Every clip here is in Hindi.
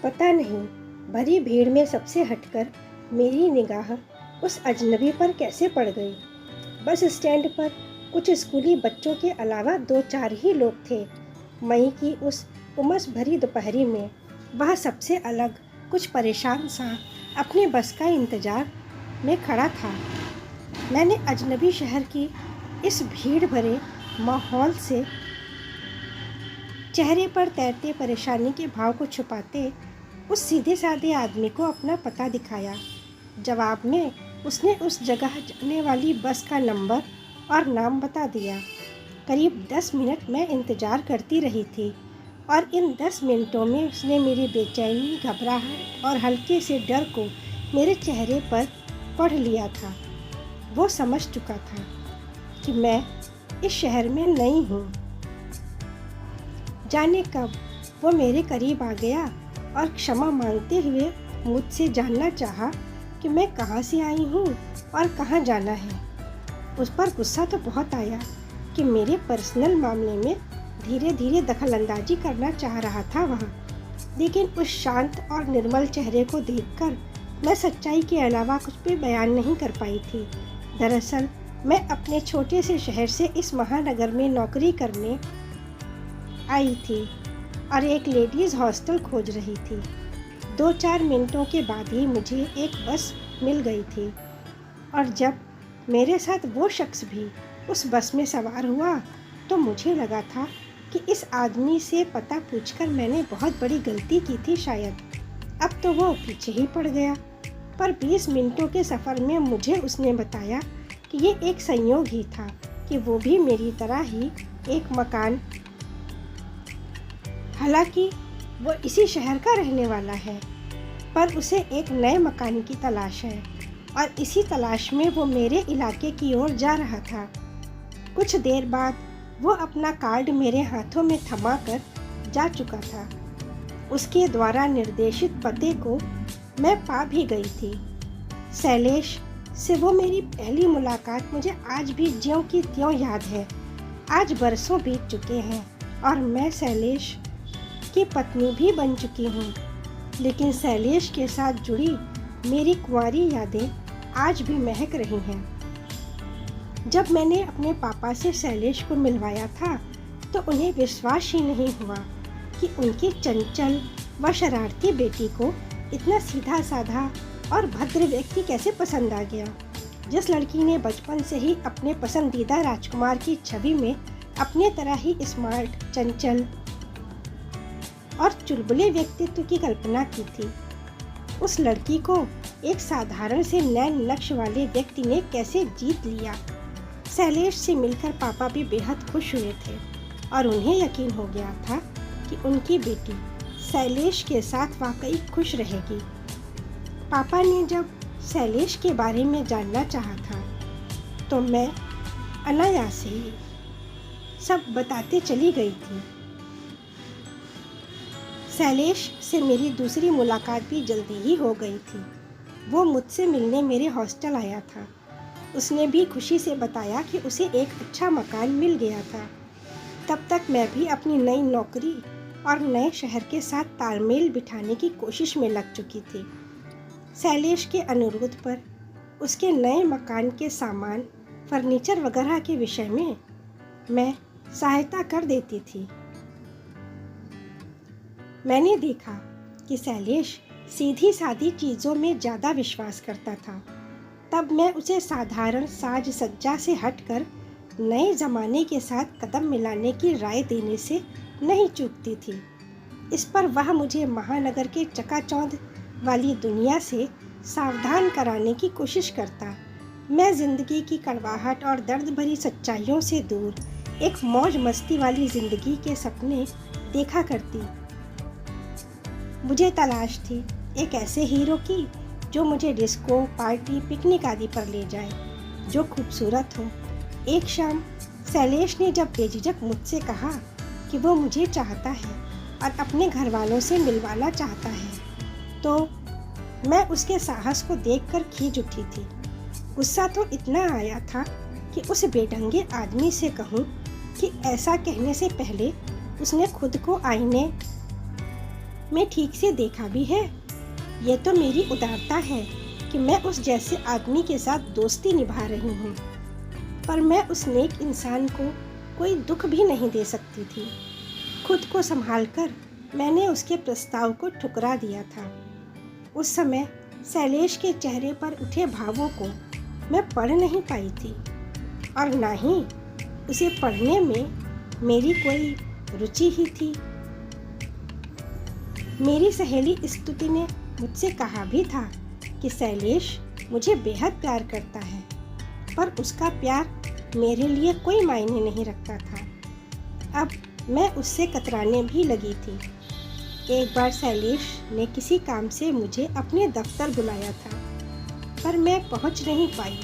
पता नहीं भरी भीड़ में सबसे हटकर मेरी निगाह उस अजनबी पर कैसे पड़ गई। बस स्टैंड पर कुछ स्कूली बच्चों के अलावा 2-4 ही लोग थे। मई की उस उमस भरी दोपहरी में वह सबसे अलग, कुछ परेशान सा अपने बस का इंतजार में खड़ा था। मैंने अजनबी शहर की इस भीड़ भरे माहौल से चेहरे पर तैरते परेशानी के भाव को छुपाते उस सीधे साधे आदमी को अपना पता दिखाया। जवाब में उसने उस जगह जाने वाली बस का नंबर और नाम बता दिया। करीब 10 मिनट मैं इंतज़ार करती रही थी और इन 10 मिनटों में उसने मेरी बेचैनी, घबराहट और हल्के से डर को मेरे चेहरे पर पढ़ लिया था। वो समझ चुका था कि मैं इस शहर में नई हूँ। जाने कब वो मेरे करीब आ गया और क्षमा मांगते हुए मुझसे जानना चाहा कि मैं कहाँ से आई हूँ और कहाँ जाना है। उस पर गुस्सा तो बहुत आया कि मेरे पर्सनल मामले में धीरे धीरे दखलंदाजी करना चाह रहा था वह, लेकिन उस शांत और निर्मल चेहरे को देखकर मैं सच्चाई के अलावा कुछ भी बयान नहीं कर पाई थी। दरअसल मैं अपने छोटे से शहर से इस महानगर में नौकरी करने आई थी और एक लेडीज़ हॉस्टल खोज रही थी। 2-4 मिनटों के बाद ही मुझे एक बस मिल गई थी और जब मेरे साथ वो शख्स भी उस बस में सवार हुआ तो मुझे लगा था कि इस आदमी से पता पूछकर मैंने बहुत बड़ी गलती की थी शायद। अब तो वो पीछे ही पड़ गया, पर 20 मिनटों के सफ़र में मुझे उसने बताया कि ये एक संयोग ही था कि वो भी मेरी तरह ही एक मकान, हालांकि वो इसी शहर का रहने वाला है, पर उसे एक नए मकान की तलाश है और इसी तलाश में वो मेरे इलाके की ओर जा रहा था। कुछ देर बाद वो अपना कार्ड मेरे हाथों में थमा कर जा चुका था। उसके द्वारा निर्देशित पते को मैं पा भी गई थी। शैलेश से वो मेरी पहली मुलाकात मुझे आज भी ज्यों की त्यों याद है। आज बरसों बीत चुके हैं और मैं शैलेश की पत्नी भी बन चुकी हूँ, लेकिन शैलेश के साथ जुड़ी मेरी कुंवारी यादें आज भी महक रही हैं। जब मैंने अपने पापा से शैलेश को मिलवाया था तो उन्हें विश्वास ही नहीं हुआ कि उनकी चंचल व शरारती बेटी को इतना सीधा साधा और भद्र व्यक्ति कैसे पसंद आ गया। जिस लड़की ने बचपन से ही अपने पसंदीदा राजकुमार की छवि में अपने तरह ही स्मार्ट, चंचल और चुलबुले व्यक्तित्व की कल्पना की थी, उस लड़की को एक साधारण से नैन नक्श वाले व्यक्ति ने कैसे जीत लिया। शैलेश से मिलकर पापा भी बेहद खुश हुए थे और उन्हें यकीन हो गया था कि उनकी बेटी शैलेश के साथ वाकई खुश रहेगी। पापा ने जब शैलेश के बारे में जानना चाहा था तो मैं अनायास ही सब बताते चली गई थी। शैलेश से मेरी दूसरी मुलाकात भी जल्दी ही हो गई थी। वो मुझसे मिलने मेरे हॉस्टल आया था। उसने भी खुशी से बताया कि उसे एक अच्छा मकान मिल गया था। तब तक मैं भी अपनी नई नौकरी और नए शहर के साथ तालमेल बिठाने की कोशिश में लग चुकी थी। शैलेश के अनुरोध पर उसके नए मकान के सामान, फर्नीचर वगैरह के विषय में मैं सहायता कर देती थी। मैंने देखा कि शैलेश सीधी सादी चीज़ों में ज़्यादा विश्वास करता था। तब मैं उसे साधारण साज सज्जा से हटकर नए ज़माने के साथ कदम मिलाने की राय देने से नहीं चूकती थी। इस पर वह मुझे महानगर के चकाचौंध वाली दुनिया से सावधान कराने की कोशिश करता। मैं ज़िंदगी की कड़वाहट और दर्द भरी सच्चाइयों से दूर एक मौज मस्ती वाली ज़िंदगी के सपने देखा करती। मुझे तलाश थी एक ऐसे हीरो की जो मुझे डिस्को, पार्टी, पिकनिक आदि पर ले जाए, जो खूबसूरत हो। एक शाम शैलेश ने जब बेझिझक मुझसे कहा कि वो मुझे चाहता है और अपने घर वालों से मिलवाना चाहता है, तो मैं उसके साहस को देखकर खींच उठी थी। गुस्सा तो इतना आया था कि उस बेढंगे आदमी से कहूँ कि ऐसा कहने से पहले उसने खुद को आईने मैं ठीक से देखा भी है। ये तो मेरी उदारता है कि मैं उस जैसे आदमी के साथ दोस्ती निभा रही हूँ, पर मैं उस नेक इंसान को कोई दुख भी नहीं दे सकती थी। खुद को संभालकर मैंने उसके प्रस्ताव को ठुकरा दिया था। उस समय शैलेश के चेहरे पर उठे भावों को मैं पढ़ नहीं पाई थी और ना ही उसे पढ़ने में मेरी कोई रुचि ही थी। मेरी सहेली स्तुति ने मुझसे कहा भी था कि शैलेश मुझे बेहद प्यार करता है, पर उसका प्यार मेरे लिए कोई मायने नहीं रखता था। अब मैं उससे कतराने भी लगी थी। एक बार शैलेश ने किसी काम से मुझे अपने दफ्तर बुलाया था, पर मैं पहुंच नहीं पाई।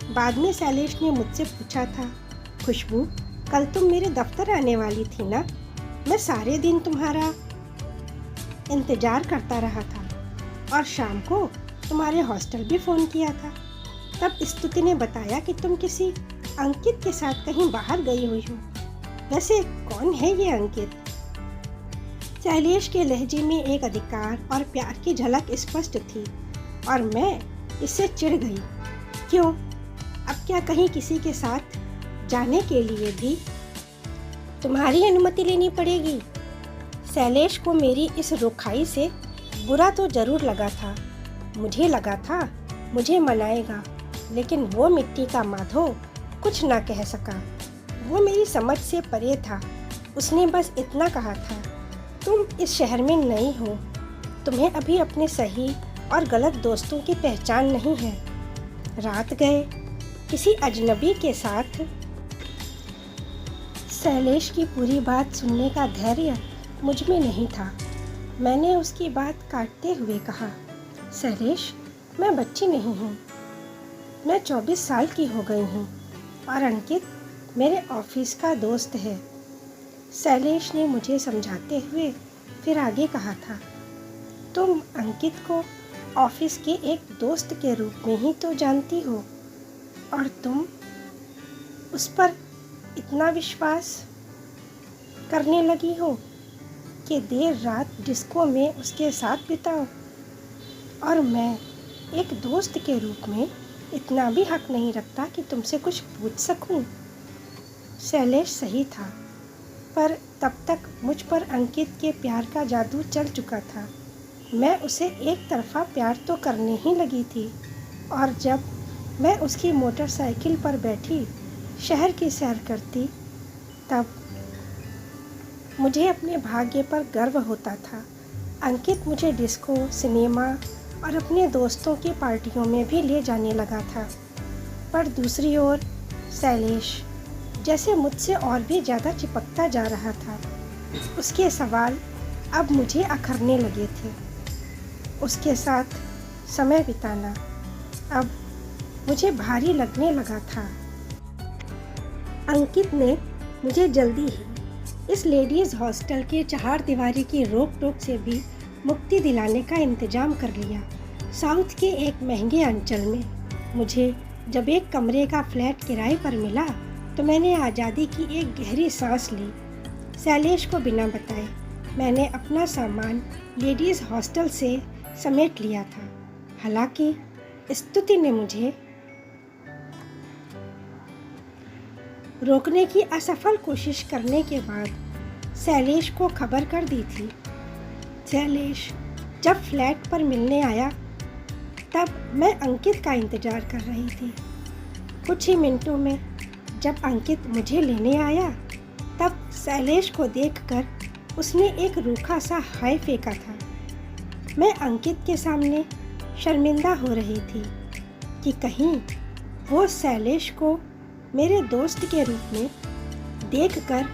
बाद में शैलेश ने मुझसे पूछा था, खुशबू, कल तुम मेरे दफ्तर आने वाली थी ना? मैं सारे दिन तुम्हारा इंतज़ार करता रहा था और शाम को तुम्हारे हॉस्टल भी फ़ोन किया था। तब स्तुति ने बताया कि तुम किसी अंकित के साथ कहीं बाहर गई हुई हो। वैसे कौन है ये अंकित? शैलेश के लहजे में एक अधिकार और प्यार की झलक स्पष्ट थी और मैं इससे चिढ़ गई। क्यों? अब क्या कहीं किसी के साथ जाने के लिए भी तुम्हारी अनुमति लेनी पड़ेगी? शैलेश को मेरी इस रुखाई से बुरा तो जरूर लगा था। मुझे लगा था मुझे मनाएगा, लेकिन वो मिट्टी का माधो कुछ ना कह सका। वो मेरी समझ से परे था। उसने बस इतना कहा था, तुम इस शहर में नई हो, तुम्हें अभी अपने सही और गलत दोस्तों की पहचान नहीं है। रात गए किसी अजनबी के साथ। शैलेश की पूरी बात सुनने का धैर्य मुझ में नहीं था। मैंने उसकी बात काटते हुए कहा, शैलेश, मैं बच्ची नहीं हूँ, मैं 24 साल की हो गई हूँ और अंकित मेरे ऑफिस का दोस्त है। शैलेश ने मुझे समझाते हुए फिर आगे कहा था, तुम अंकित को ऑफिस के एक दोस्त के रूप में ही तो जानती हो और तुम उस पर इतना विश्वास करने लगी हो कि देर रात डिस्को में उसके साथ बिताओ, और मैं एक दोस्त के रूप में इतना भी हक नहीं रखता कि तुमसे कुछ पूछ सकूं। शैलेश सही था, पर तब तक मुझ पर अंकित के प्यार का जादू चल चुका था। मैं उसे एक तरफा प्यार तो करने ही लगी थी, और जब मैं उसकी मोटरसाइकिल पर बैठी शहर की सैर करती, तब मुझे अपने भाग्य पर गर्व होता था। अंकित मुझे डिस्को, सिनेमा और अपने दोस्तों की पार्टियों में भी ले जाने लगा था, पर दूसरी ओर शैलेश जैसे मुझसे और भी ज़्यादा चिपकता जा रहा था। उसके सवाल अब मुझे अखरने लगे थे। उसके साथ समय बिताना अब मुझे भारी लगने लगा था। अंकित ने मुझे जल्दी ही इस लेडीज़ हॉस्टल के चहार दीवारी की रोक टोक से भी मुक्ति दिलाने का इंतजाम कर लिया। साउथ के एक महंगे अंचल में मुझे जब एक कमरे का फ्लैट किराए पर मिला तो मैंने आज़ादी की एक गहरी सांस ली। शैलेश को बिना बताए मैंने अपना सामान लेडीज़ हॉस्टल से समेट लिया था। हालांकि स्तुति ने मुझे रोकने की असफल कोशिश करने के बाद शैलेश को खबर कर दी थी। शैलेश जब फ्लैट पर मिलने आया तब मैं अंकित का इंतज़ार कर रही थी। कुछ ही मिनटों में जब अंकित मुझे लेने आया तब शैलेश को देखकर उसने एक रूखा सा हाय फेंका था। मैं अंकित के सामने शर्मिंदा हो रही थी कि कहीं वो शैलेश को मेरे दोस्त के रूप में देखकर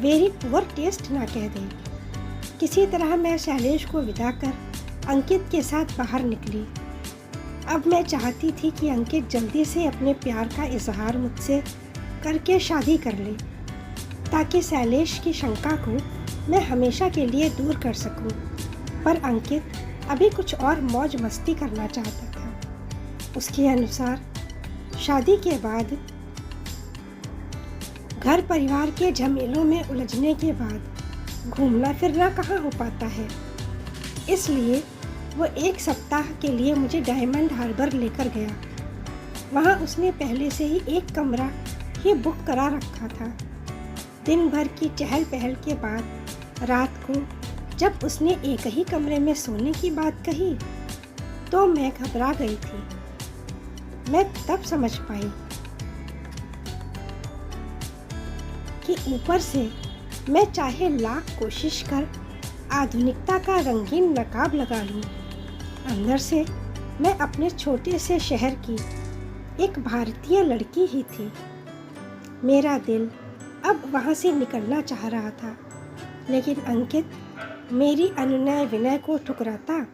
वेरी पुअर टेस्ट ना कह दे। किसी तरह मैं शैलेश को विदा कर अंकित के साथ बाहर निकली। अब मैं चाहती थी कि अंकित जल्दी से अपने प्यार का इजहार मुझसे करके शादी कर ले, ताकि शैलेश की शंका को मैं हमेशा के लिए दूर कर सकूं। पर अंकित अभी कुछ और मौज मस्ती करना चाहता था। उसके अनुसार शादी के बाद घर परिवार के झमेलों में उलझने के बाद घूमना फिरना कहाँ हो पाता है। इसलिए वो 1 सप्ताह के लिए मुझे डायमंड हार्बर लेकर गया। वहाँ उसने पहले से ही एक कमरा ही बुक करा रखा था। दिन भर की चहल पहल के बाद रात को जब उसने एक ही कमरे में सोने की बात कही तो मैं घबरा गई थी। मैं तब समझ पाई कि ऊपर से मैं चाहे लाख कोशिश कर आधुनिकता का रंगीन नकाब लगा लूं, अंदर से मैं अपने छोटे से शहर की एक भारतीय लड़की ही थी। मेरा दिल अब वहाँ से निकलना चाह रहा था, लेकिन अंकित मेरी अनुनय विनय को ठुकराता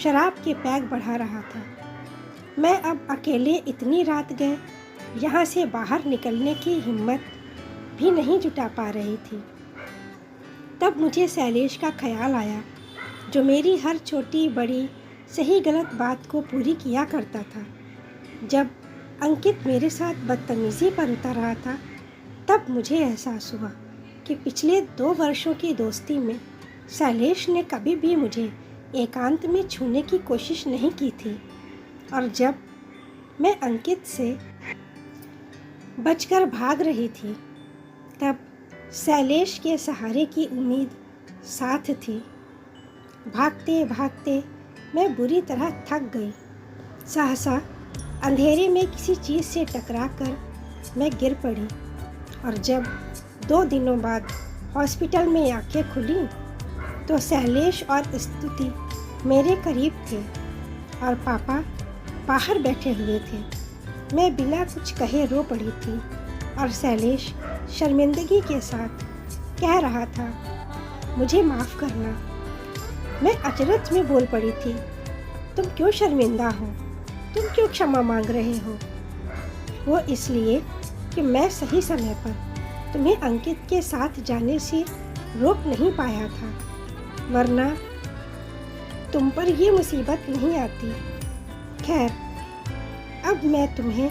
शराब के पैक बढ़ा रहा था। मैं अब अकेले इतनी रात गए यहाँ से बाहर निकलने की हिम्मत भी नहीं जुटा पा रही थी। तब मुझे शैलेश का ख्याल आया, जो मेरी हर छोटी बड़ी सही गलत बात को पूरी किया करता था। जब अंकित मेरे साथ बदतमीज़ी पर उतर रहा था तब मुझे एहसास हुआ कि पिछले 2 वर्षों की दोस्ती में शैलेश ने कभी भी मुझे एकांत में छूने की कोशिश नहीं की थी। और जब मैं अंकित से बचकर भाग रही थी तब शैलेश के सहारे की उम्मीद साथ थी। भागते भागते मैं बुरी तरह थक गई। सहसा अंधेरे में किसी चीज़ से टकराकर मैं गिर पड़ी और जब 2 दिनों बाद हॉस्पिटल में आंखें खुली तो शैलेश और स्तुति मेरे करीब थे और पापा बाहर बैठे हुए थे। मैं बिना कुछ कहे रो पड़ी थी और शैलेश शर्मिंदगी के साथ कह रहा था, मुझे माफ़ करना। मैं अचरज में बोल पड़ी थी, तुम क्यों शर्मिंदा हो? तुम क्यों क्षमा मांग रहे हो? वो इसलिए कि मैं सही समय पर तुम्हें अंकित के साथ जाने से रोक नहीं पाया था, वरना तुम पर ये मुसीबत नहीं आती। खैर, अब मैं तुम्हें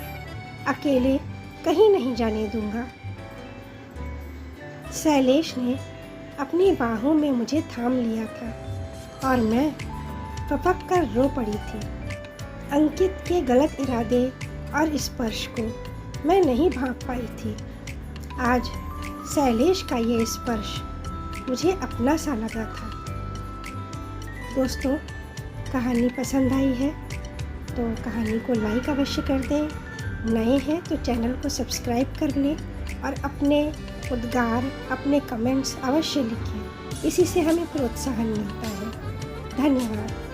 अकेले कहीं नहीं जाने दूंगा। शैलेश ने अपनी बाहों में मुझे थाम लिया था और मैं पपक कर रो पड़ी थी। अंकित के गलत इरादे और स्पर्श को मैं नहीं भांप पाई थी। आज शैलेश का ये स्पर्श मुझे अपना सा लगा था। दोस्तों, कहानी पसंद आई है तो कहानी को लाइक अवश्य कर दें। नए हैं तो चैनल को सब्सक्राइब कर लें और अपने उद्गार, अपने कमेंट्स अवश्य लिखें। इसी से हमें प्रोत्साहन मिलता है। धन्यवाद।